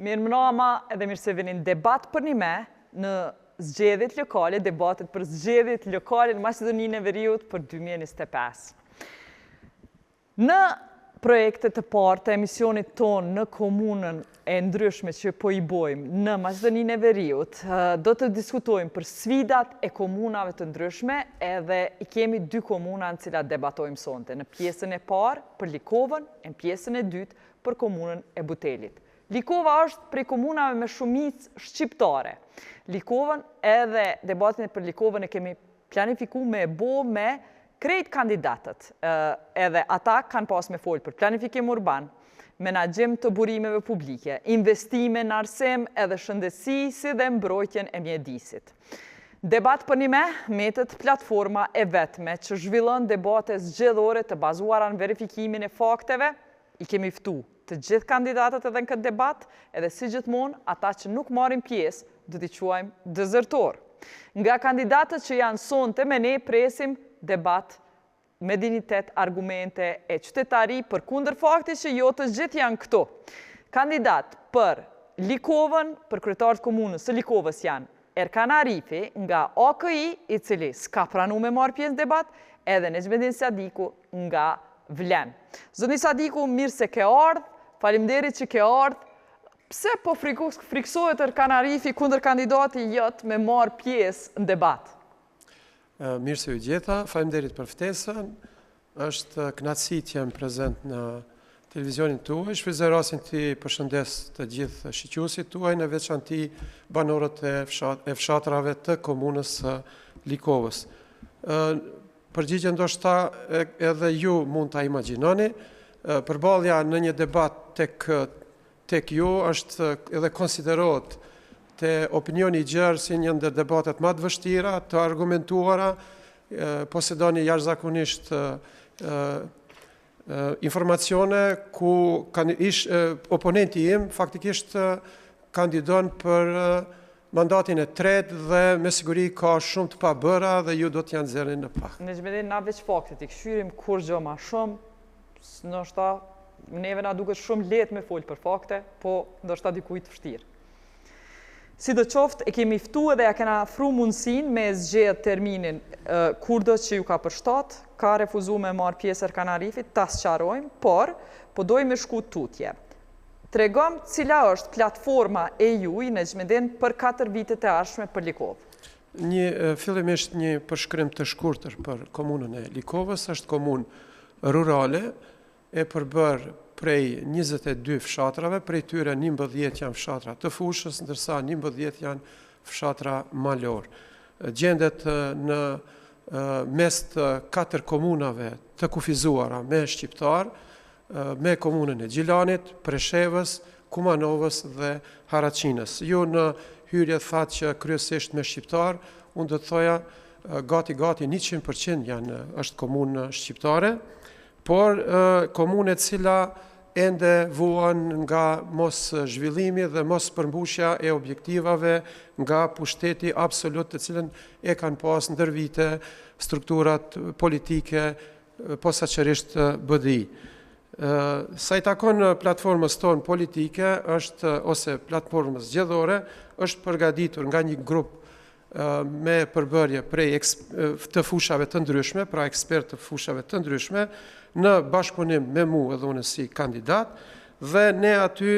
Mirë mënama edhe mirë se vinin debat për një me në zgjedhjet lokale, debatet për zgjedhjet lokale në Maqedoninë e Veriut për 2025. Në projektet të parë të emisionit tonë në komunën e ndryshme që po i bojmë në Maqedoninë e Veriut, do të diskutojmë për sfidat e komunave të ndryshme edhe i kemi 2 komuna në cilat debatojmë sonte. Në pjesën e parë për Likovën e në pjesën e dytë për komunën e Butelit. Likova është prej komunave me shumicë shqiptare. Likovën edhe debatin për Likovën e kemi planifiku me bo me krejt kandidatët. Edhe ata kanë pas me folë për planifikim urban, menaxhim të burimeve publike, investime në arsim edhe shëndetësi si dhe mbrojtjen e mjedisit. Debat për një me metet platforma e vetme që zhvillon debate zgjedhore të bazuara në verifikimin e fakteve. I kemi ftu të gjithë kandidatët edhe në këtë debat, edhe si gjithmonë, ata që nuk marrin pjesë, do t'i quajmë dezertor. Nga kandidatët që janë sonte, me ne presim debat me dignitet, argumente e qytetari për kundër fakti që jo të gjithë janë këto. Kandidat për Likovën, për kryetarët komunës së Likovës janë Erkan Arifi nga OKI, i cili s'ka pranu me marrë pjesë në debat, edhe Nexhmedin Sadiku nga Vlen. Zotni Sadiku, mirë se ke ardhë, faleminderit që ke ardhë. Pse po friksohet Erkan Arifi kundër kandidati jot me marrë pjesë në debat? Mirë se ju gjeta, faleminderit për ftesën. Është kënaqësi të jem prezent në televizionin tuaj. Shfrytëzoj rastin të përshëndes të gjithë shiqëuesit tuaj, në veçanti banorët e fshatrave të komunës së Likovës. Përgjigje ndoshta edhe ju mund ta imagjinoni, përballja në një debat tek ju është edhe konsiderohet te opinioni i gjerë si një ndër debatet më të vështira, të argumentuara, posedoni jashtëzakonisht informacione ku oponenti im faktikisht kandidon për mandatin e tretë dhe me siguri ka shumë të pabëra dhe ju do t'janë zërin në pak. Nexhmedin, na veç faktit i këshyrim kur gjë ma shumë, ndoshta neve na duket shumë lehtë me folë për fakte, po ndoshta dikujt vështirë. Sidoqoftë, e kemi ftu edhe ja kena afru mundësinë me zgjedhë terminin kurdo që ju ka përshtat, ka refuzu me marrë pjesë Erkan Arifit, ta sqarojmë, por po dojmë me shku tutje. Tregom cila është platforma e juaj Nexhmedin për 4 vitet e ardhshme për Likovë. Fillimisht një përshkrim të shkurtër për komunën e Likovës, është komunë rurale e përbër prej 22 fshatrave, prej tyre 11 janë fshatra të fushës, ndërsa 11 janë fshatra malor. Gjendet në mes të 4 komunave të kufizuara me shqiptar, me komunën e Gjilanit, Preshevës, Kumanovës dhe Haraçinës. Ju në hyrje thatë që kryesisht me shqiptar, unë do të thoja gati 100% është komunë shqiptare, por komunë e cila ende vuan nga mos zhvillimi dhe mos përmbushja e objektivave nga pushteti absolut të cilën e kanë pas ndër vite strukturat politike, posaçërisht BDI. Sa i takon platformës tonë politike ose platformës zgjedhore, është përgatitur nga një grup me përbërje prej të fushave të ndryshme, pra ekspertë të fushave të ndryshme, në bashkëpunim me mua edhe unë si kandidat, dhe ne aty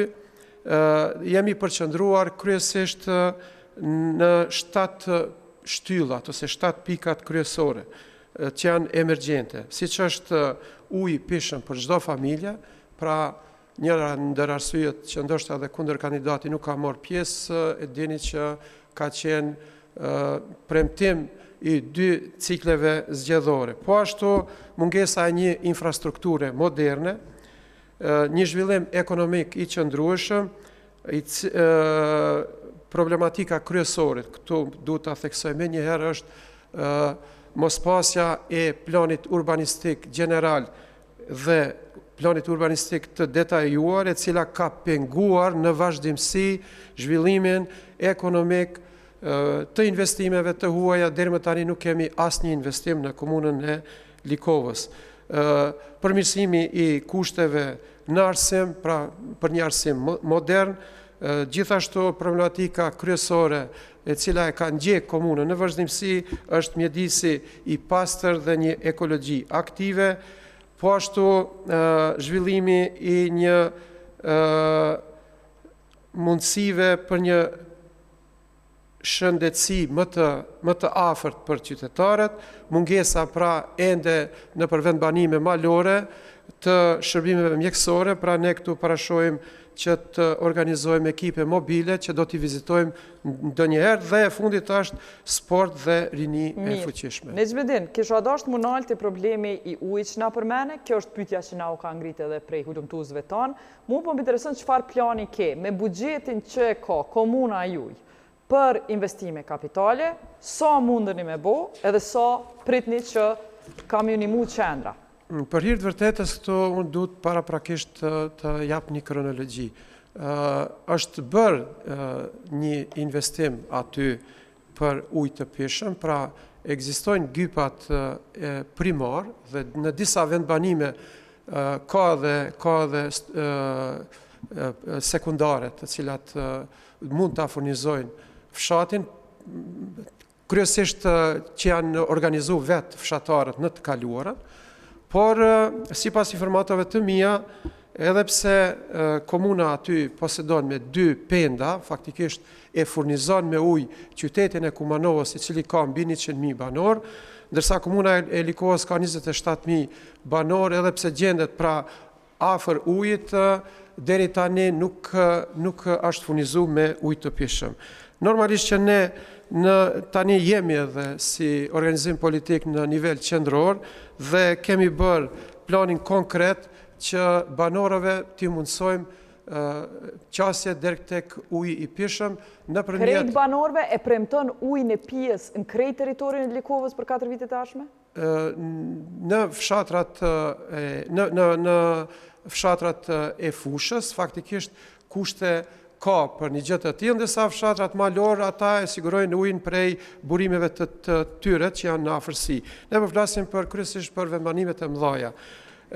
jemi përqendruar kryesisht në 7 shtyllat ose 7 pikat kryesore që janë emergjente, siç është uji pishëm për çdo familje, pra njëra ndër arsyet që ndoshta edhe kundër kandidati nuk ka marrë pjesë, e dini që ka qenë premtim i 2 cikleve zgjedhore. Po ashtu mungesa e një infrastrukture moderne, një zhvillim ekonomik i qëndrueshëm, problematika kryesore, këtu duhet ta theksoj më një herë, është mospasja e planit urbanistik general dhe planit urbanistik të detajuar, e cila ka penguar në vazhdimsi zhvillimin ekonomik të investimeve të huaja. Deri më tani nuk kemi asnjë investim në komunën e Likovës. Përmirësimi i kushteve në arsim, pra për një arsim modern, gjithashtu problematika kryesore e cila e ka ndjek komunën në vazhdimsi është mjedisi i pastër dhe një ekologji aktive, po ashtu zhvillimi i një mundësive për një shëndetësi më të afërt për qytetarët, mungesa pra ende në përvendbanime malore të shërbimeve mjekësore, pra ne këtu parashojmë që të organizojmë ekipe mobile që do t'i vizitojmë ndonjëherë, dhe e fundit është sport dhe rini e fuqishme. Necmettin, kisha dashur më nalt të problemi i ujit që na përmene, kjo është pyetja që na u ka ngritë edhe prej hulumtuesve tanë. Mu po më intereson çfarë plani ke me buxhetin që ka komuna juaj për investime kapitale, sa mundeni me bo, edhe sa pritni që kam ju nimu qendra. Për hir të vërtetës, këto unë duhet paraprakisht të jap një kronologji. Është bërë një investim aty për ujë të pishëm, pra ekzistojnë gypat primar dhe në disa vendbanime ka dhe sekundare të cilat mund të furnizojnë fshatin, kryesisht që janë organizu vetë fshatarët në të kaluarën, por sipas informatorëve të mia, edhe pse komuna aty posedon me 2 penda, faktikisht e furnizon me ujë qytetin e Kumanovës, i cili ka mbi 100.000 banor, ndërsa komuna e Likovës ka 27.000 banor, edhe pse gjendet pra afër ujit, deri tani nuk është furnizuar me ujë të pishëm. Normalisht që ne tani jemi edhe si organizim politik në nivel qendror dhe kemi bërë planin konkret që banorëve t'i mundsojmë qasje deri tek uji i pishëm nëpërmjet. Krejt banorëve e premton ujin e pijes në krejt territorin e Likovës për 4 vite të ardhshme? Në fshatrat në fshatrat e fushës, faktikisht kushte ka për një gjë të tillë, ndërsa fshatrat malor ata e sigurojnë ujin prej burimeve të tyre që janë në afërsi. Ne po flasim kryesisht për vendbanimet e mëdha.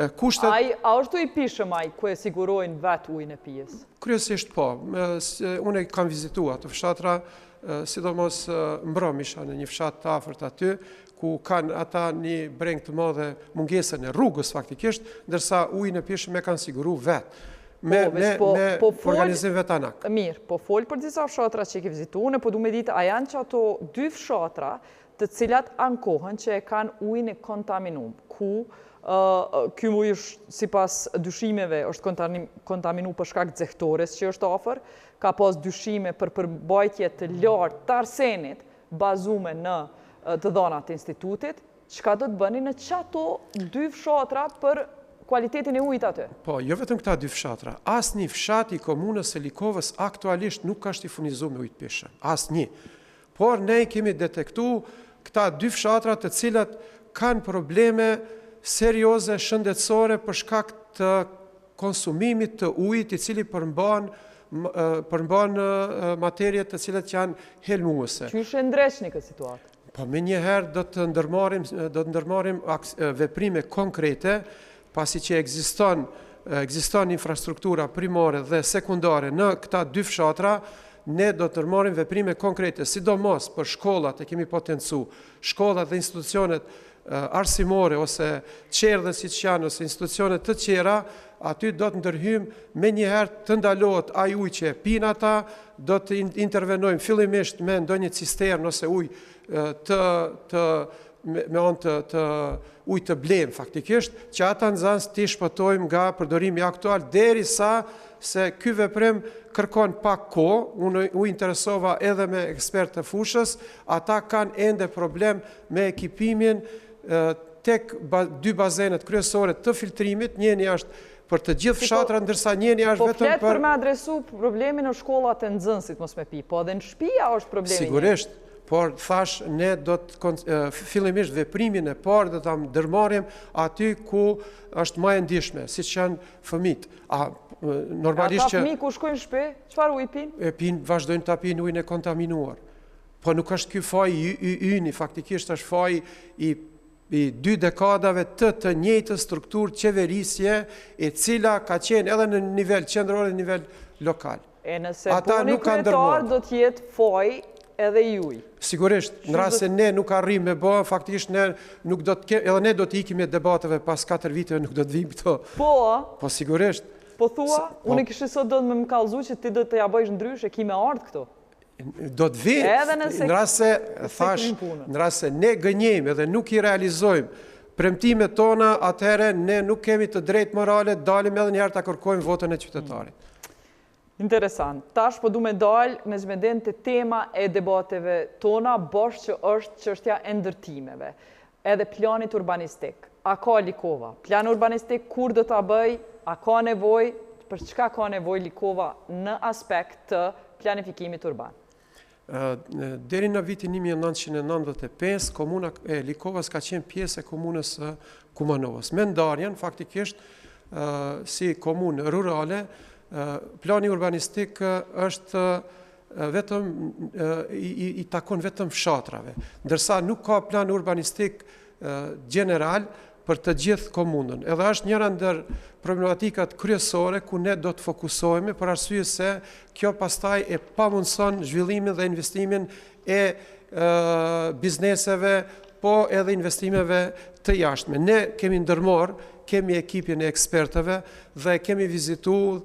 A është i pishëm ai ku e sigurojnë vetë ujin e pijes? Kryesisht po. Unë kam vizituar ato fshatra, sidomos Mbrom isha në një fshat të afërt aty, ku kanë ata një breng të madhe mungesën e rrugës faktikisht, ndërsa ujin e pishëm e kanë siguruar vetë. Me organizim vetanak. Mirë, po folë për disa fshatra që i ke vizitu, unë po du me ditë, a janë që ato 2 fshatra të cilat ankohen që e kanë ujin e kontaminum, ku ky uji sipas dyshimeve është kontaminu për shkak nxehtores që është afër, ka pas dyshime për përbajtje të lartë të arsenit bazume në të dhënat e institutit. Çka do të bëni në çato 2 fshatra për kualitetin e ujit aty? Po, jo vetëm këta 2 fshatra. Asnjë fshat i komunës së Likovës aktualisht nuk është i furnizuar me ujë të pishëm. Asnjë. Por ne kemi detektuar këta 2 fshatra të cilat kanë probleme serioze shëndetësore për shkak të konsumimit të ujit, i cili përmban materje të cilat janë helmuese. Qysh e ndreshni këtë situatë? Po, me njëherë do të ndërmarrim veprime konkrete, pasi që ekziston infrastruktura primare dhe sekundare në këta 2 fshatra, ne do të ndërmarrim veprime konkrete, sidomos për shkollat, e kemi potencu, shkollat dhe institucionet arsimore ose qerdhe siç janë, ose institucionet të tjera, aty do të ndërhyjmë me njëherë të ndalohet ai ujë që e pinë ata, do të intervenojmë fillimisht me ndonjë cisternë ose ujë të me anë të ujë të blem faktikisht, që ata nxënës t'i shpëtojmë nga përdorimi aktual derisa se ky veprim kërkon pak kohë. Unë u interesova edhe me ekspertë të fushës, ata kanë ende problem me ekipimin tek dy bazenet kryesore të filtrimit, njëni është për të gjithë fshatra, ndërsa njëni është vetëm për... Po flet për me adresu problemin në shkollat e nxënësit, mos me pi, po edhe në shtëpia është problemi. Sigurisht, por thash ne do të fillimisht veprimin e parë do ta ndërmarrim aty ku është më e ndihshme, siç janë fëmijët. Normalisht ata fëmijë ku shkojnë në shtëpi, çfarë ujë pinë? Vazhdojnë ta pinë ujin e kontaminuar. Po nuk është ky faji yni, faktikisht është faji i 2 dekadave të njëjtës strukturë qeverisje, e cila ka qenë edhe në nivel qendror dhe nivel lokal. E nëse puni kryetar do të jetë faj edhe juj. Sigurisht, në rast se ne nuk arrim me bë, faktikisht ne nuk do të edhe ne do të ikim me debateve pas 4 viteve, nuk do të vim këto. Po sigurisht. Po thua, unë kishë sot do të më kallëzu që ti do të ja bëjsh ndryshe, ki me ardhë këto. Do të vi, në rast se ne gënjejmë edhe nuk i realizojmë premtimet tona, atëherë ne nuk kemi të drejtë morale, dalim edhe njëherë ta kërkojmë votën e qytetarit. Interesant. Tash po du me dalë me zmeden të tema e debateve tona, bosh që është çështja e ndërtimeve, edhe planit urbanistik. A ka Likova? Plan urbanistik kur do ta bëj? A ka nevojë? Për çka ka nevojë Likova në aspekt të planifikimit urban? Deri në vitin 1995, komuna e Likovës ka qenë pjesë e komunës së Kumanovës. Me ndarjen, faktikisht, si komunë rurale, plani urbanistik është vetëm i takon vetëm fshatrave, ndërsa nuk ka plan urbanistik general për të gjithë komunën. Edhe është njëra ndër problematikat kryesore ku ne do të fokusohemi për arsye se kjo pastaj e pamundson zhvillimin dhe investimin e bizneseve, po edhe investimeve të jashtme. Ne kemi ndërmarrë, kemi ekipin e ekspertëve dhe kemi vizituar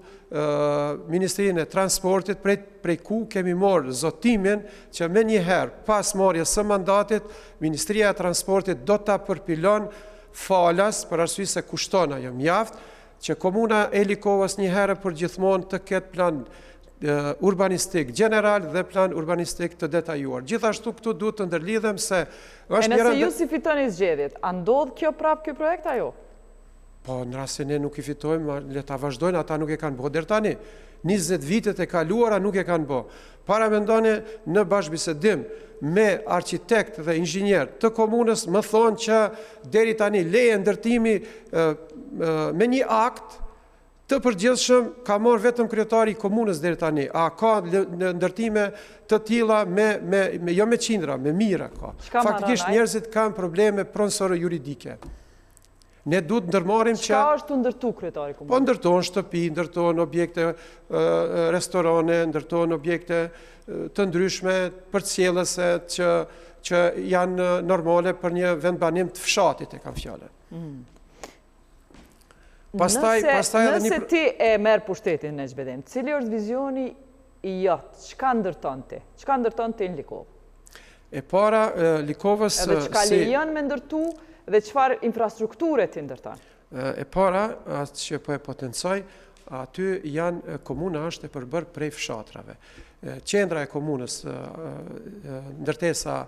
Ministrinë e Transportit, prej ku kemi marrë zotimin që me njëherë pas marrjes së mandatit, Ministria e Transportit do ta përpilon falas për arsye se kushton ajo mjaft, që komuna e Likovës njëherë për gjithmonë të ketë plan urbanistik general dhe plan urbanistik të detajuar. Gjithashtu këtu duhet të ndërlidhem se është njëra... E nëse ju si fitoni zgjedhjet, a ndodh kjo prap kjo projekt ajo? Po, në rast se ne nuk i fitojmë, le ta vazhdojnë, ata nuk e kanë bë deri tani. 20 vitet e kaluara nuk e kanë bë. Para mendoni në bashkëbisedim me arkitekt dhe inxhinier të komunës më thonë që deri tani leje ndërtimi me një akt të përgjithshëm ka marrë vetëm kryetari i komunës deri tani. A ka ndërtime të tilla jo me qindra, me mijëra ka. Faktikisht njerëzit kanë probleme pronësore juridike. Ne duhet ndërmarrim që... Çka është të ndërtu kryetari komunës? Po ndërtojnë shtëpi, ndërtojnë objekte, restorane, ndërtojnë objekte të ndryshme përcjellëse që janë normale për një vendbanim të fshatit, e kam fjalën. Nëse ti e merr pushtetin në zgjedhjem, cili është vizioni i jot? Çka ndërton ti? Çka ndërton ti në Likovë? E para Likovës edhe çka lejon me ndërtu dhe çfarë infrastrukture ti ndërton? E para, atë që po e potencoj, aty janë komuna është e përbërë prej fshatrave. Qendra e komunës, ndërtesa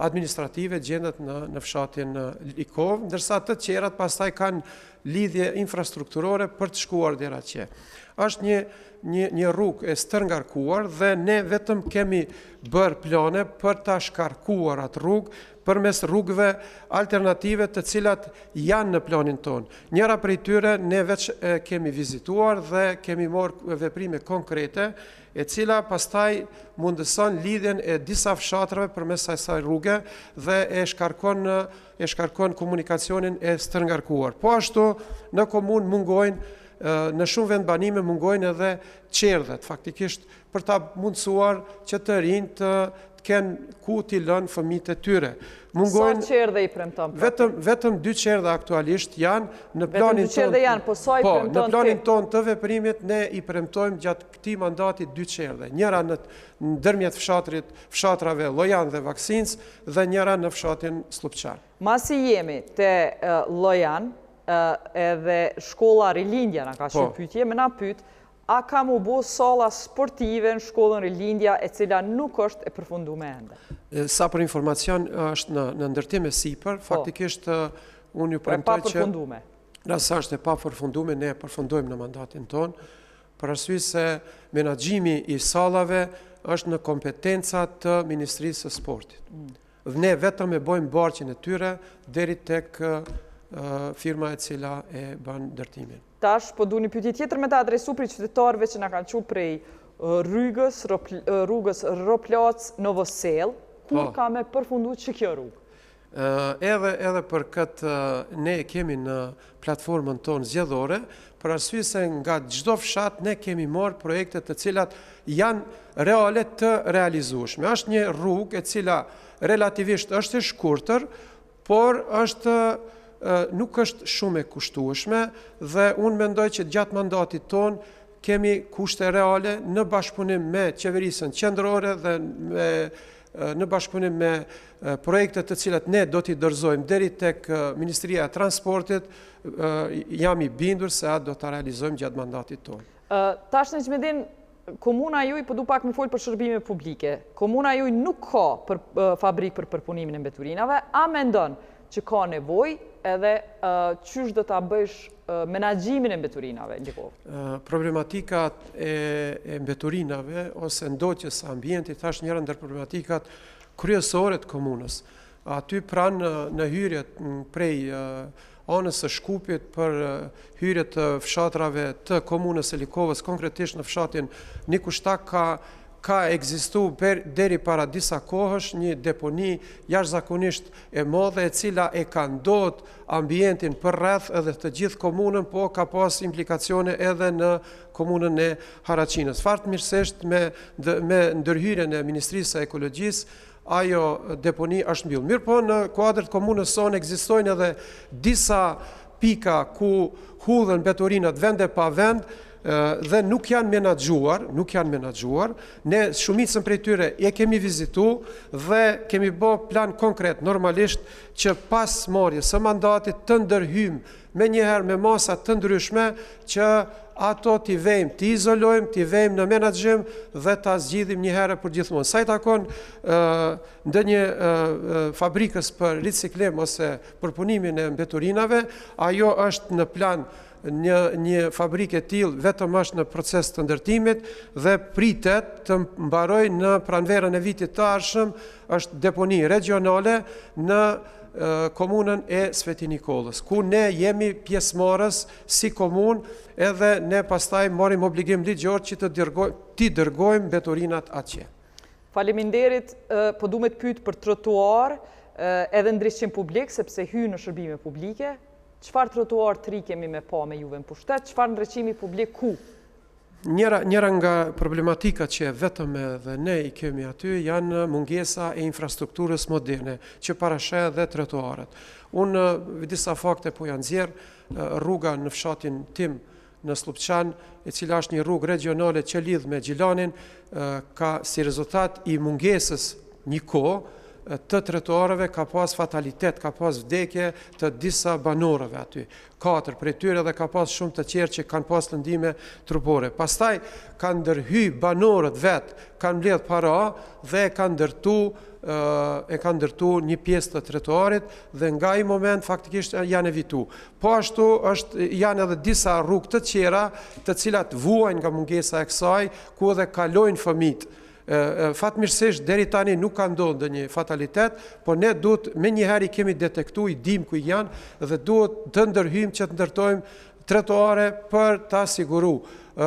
administrative gjendet në fshatin Likovë, ndërsa të tjerat pastaj kanë lidhje infrastrukturore për të shkuar deri atje. Është një rrugë e stërngarkuar dhe ne vetëm kemi bërë plane për ta shkarkuar atë rrugë përmes rrugëve alternative të cilat janë në planin tonë. Njëra prej tyre ne veç kemi vizituar dhe kemi marrë veprime konkrete, e cila pastaj mundëson lidhjen e disa fshatrave përmes asaj rruge dhe e shkarkon komunikacionin e stërngarkuar. Po ashtu në komunë mungojnë, në shumë vendbanime mungojnë edhe qerdhet, faktikisht për ta mundësuar që të rinjt të kenë ku t'i lënë fëmijët e tyre. Sa qerdhe i premton? Vetëm 2 qerdhe aktualisht janë në planin tonë. Vetëm 2 qerdhe janë, po sa i premton ti? Në planin tonë të veprimit ne i premtojmë gjatë këtij mandati 2 qerdhe. Njëra në ndërmjet fshatrave Llojan dhe Vaksinës dhe njëra në fshatin Slupçan. Masi jemi te Llojan, edhe shkolla Rilindja na ka qenë pyetje, më na pyet a ka mu bo salla sportive në shkollën Rilindja e cila nuk është e përfunduar ende? Sa për informacion është në ndërtim e sipër, faktikisht unë ju premtoj që nëse është e pa përfunduar, ne e përfundojmë në mandatin tonë, për arsye se menaxhimi i sallave është në kompetencat të Ministrisë së Sportit. Dhe ne vetëm e bëjmë barqin e tyre deri tek firma e cila e bën ndërtimin. Tash po duhet një pyetje tjetër me ta adresu për qytetarëve që na kanë thënë prej rrugës Roplac Novosel, kur ka me përfunduar që kjo rrugë? Edhe për këtë ne kemi në platformën tonë zgjedhore, për arsye se nga çdo fshat ne kemi marrë projekte të cilat janë reale të realizueshme. Është një rrugë e cila relativisht është e shkurtër, por nuk është shumë e kushtueshme dhe unë mendoj që gjatë mandatit tonë kemi kushte reale në bashkëpunim me qeverisën qendrore dhe në bashkëpunim me projekte të cilat ne do t'i dorëzojmë deri tek Ministria e Transportit, jam i bindur se atë do t'a realizojmë gjatë mandatit tonë. Tash Nexhmedin, komuna juaj, po du pak më folë për shërbime publike, komuna juaj nuk ka fabrikë për përpunimin e mbeturinave, a mendon që ka nevoj edhe qysh do t'a bësh menaxhimin e mbeturinave në Likovë? Problematika e mbeturinave ose ndoqjes së ambientit është njëra ndër problematikat kryesore të komunës. Aty pranë në hyrjet prej anës së Shkupit për hyrjet të fshatrave të komunës së Likovës, konkretisht në fshatin Nikushtak ka ekzistu deri para disa kohësh një deponi jashtëzakonisht e madhe e cila e ka ndodh ambientin për rreth edhe të gjithë komunën, po ka pas implikacione edhe në komunën e Haraçinës. Fatmirësisht me ndërhyrjen e Ministrisë së Ekologjisë, ajo deponi është mbyllur. Mirë po në kuadër të komunës sonë ekzistojnë edhe disa pika ku hudhen mbeturinat vende pa vend, dhe nuk janë menaxhuar. Ne shumicën prej tyre e kemi vizitu dhe kemi bë plan konkret normalisht që pas marrjes së mandatit të ndërhyjmë me njëherë me masa të ndryshme që ato t'i vejmë, t'i izolojmë, t'i vejmë në menaxhim dhe t'a zgjidhim njëherë për gjithmonë. Sa i takon ndonjë fabrikës për riciklim ose përpunimin e mbeturinave, ajo është në plan një fabrikë e tillë vetëm është në proces të ndërtimit dhe pritet të mbarojë në pranverën e vitit të ardhshëm, është deponi regionale në komunën e Sveti Nikollës, ku ne jemi pjesëmarrës si komunë edhe ne pastaj marrim obligim ligjor që t'i dërgojmë mbeturinat atje. Faleminderit, po du me të pyet për trotuar edhe ndriçim publik, sepse hy në shërbime publike. Çfarë trotuar të ri kemi me pa me juve në pushtet, çfarë ndriçimi publik ku? Njëra nga problematikat që vetëm edhe ne i kemi aty janë mungesa e infrastrukturës moderne, që parasheh dhe trotuarët. Unë disa fakte po janë nxjerr, rruga në fshatin tim në Slupçan, e cila është një rrugë regionale që lidh me Gjilanin, ka si rezultat i mungesës një kohë të trotuarëve ka pas fatalitet, ka pas vdekje të disa banorëve aty. 4 prej tyre dhe ka pas shumë të tjerë që kanë pas lëndime trupore. Pastaj kanë ndërhy banorët vetë, kanë mbledh para dhe kanë ndërtu një pjesë të trotuarit dhe nga ai moment faktikisht janë evitu. Po ashtu janë edhe disa rrugë të tjera të cilat vuajnë nga mungesa e kësaj, ku edhe kalojnë fëmijët. Fatmirësisht deri tani nuk ka ndodhur një fatalitet, por ne duhet me njëherë i kemi detektuar, i dim ku janë dhe duhet të ndërhyjmë që të ndërtojmë trotuare për ta siguruar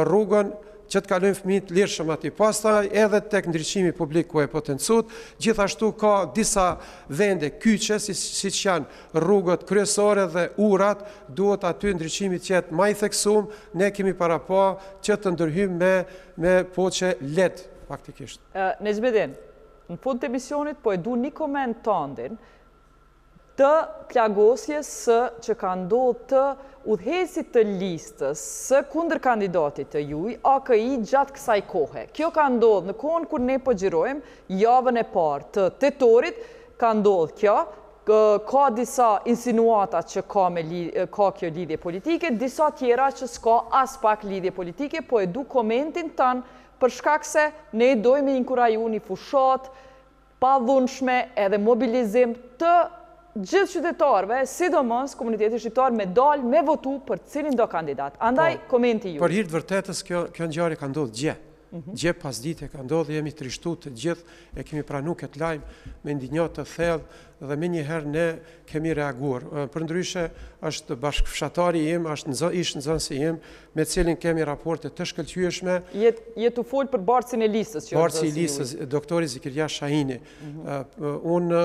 rrugën që të kalojnë fëmijët lirshëm aty. Pastaj edhe tek ndriçimi publik ku e potencuar, gjithashtu ka disa vende kyçe siç janë rrugët kryesore dhe urat, duhet aty ndriçimi të jetë më i theksuar. Ne kemi para pa që të ndërhyjmë me poçe lehtë faktikisht. Nexhmedin, në fund të emisionit, po e du një koment tëndin të plagosjes që ka ndodhur të udhëheqësit të listës së kundër kandidatit të juaj, AKI, gjatë kësaj kohe. Kjo ka ndodhur në kohën kur ne po xhirojmë javën e parë të tetorit, ka ndodhur kjo, ka disa insinuata që ka kjo lidhje politike, disa tjera që s'ka as pak lidhje politike, po e du komentin tanë për shkak se ne dojmë inkuraju një fushat pavundshme edhe mobilizim të gjithë qytetarëve, sidomos komuniteti shqiptar me dalë me votu për cilin do kandidat. Andaj, komenti ju. Për hir të vërtetës, kjo ngjarje ka ndodhur gje. Gje pas dite ka ndodhur, jemi trishtu të gjithë, e kemi pranu këtë lajm me ndinjë të thellë dhe me njëherë ne kemi reaguar. Për ndryshe, është bashkëfshatari im, është ish nxënësi im, me cilin kemi raporte të shkëlqyeshme. Jetu fol për bartësin e listës. Bartësi i listës, doktori Zikirja Shahini. Unë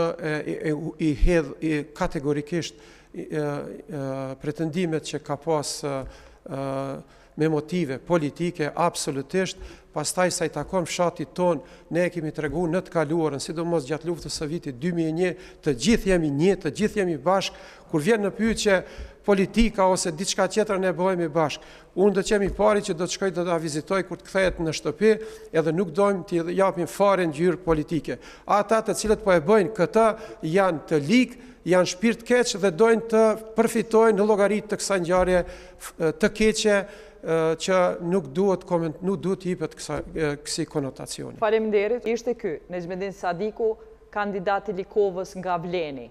i hedh kategorikisht pretendimet që ka pas me motive politike, absolutisht. Pastaj sa i takon fshatit ton, ne kemi tregu në të kaluarën, sidomos gjatë luftës së vitit 2001, të gjithë jemi një, të gjithë jemi bashkë, kur vjen në pyetje politika ose diçka tjetër ne bëhemi bashkë. Unë do të jemi pari që do të shkoj do ta vizitoj kur të kthehet në shtëpi, edhe nuk dojmë t'i japim fare ngjyrë politike. Ata të cilët po e bëjnë këtë janë të ligë, janë shpirt keq dhe dojnë të përfitojnë në llogaritë të kësaj ngjarje të keqe që nuk duhet jepet kësi konotacioni. Faleminderit. Ishte ky Nejmedin Sadiku, kandidati i Likovës nga Vleni.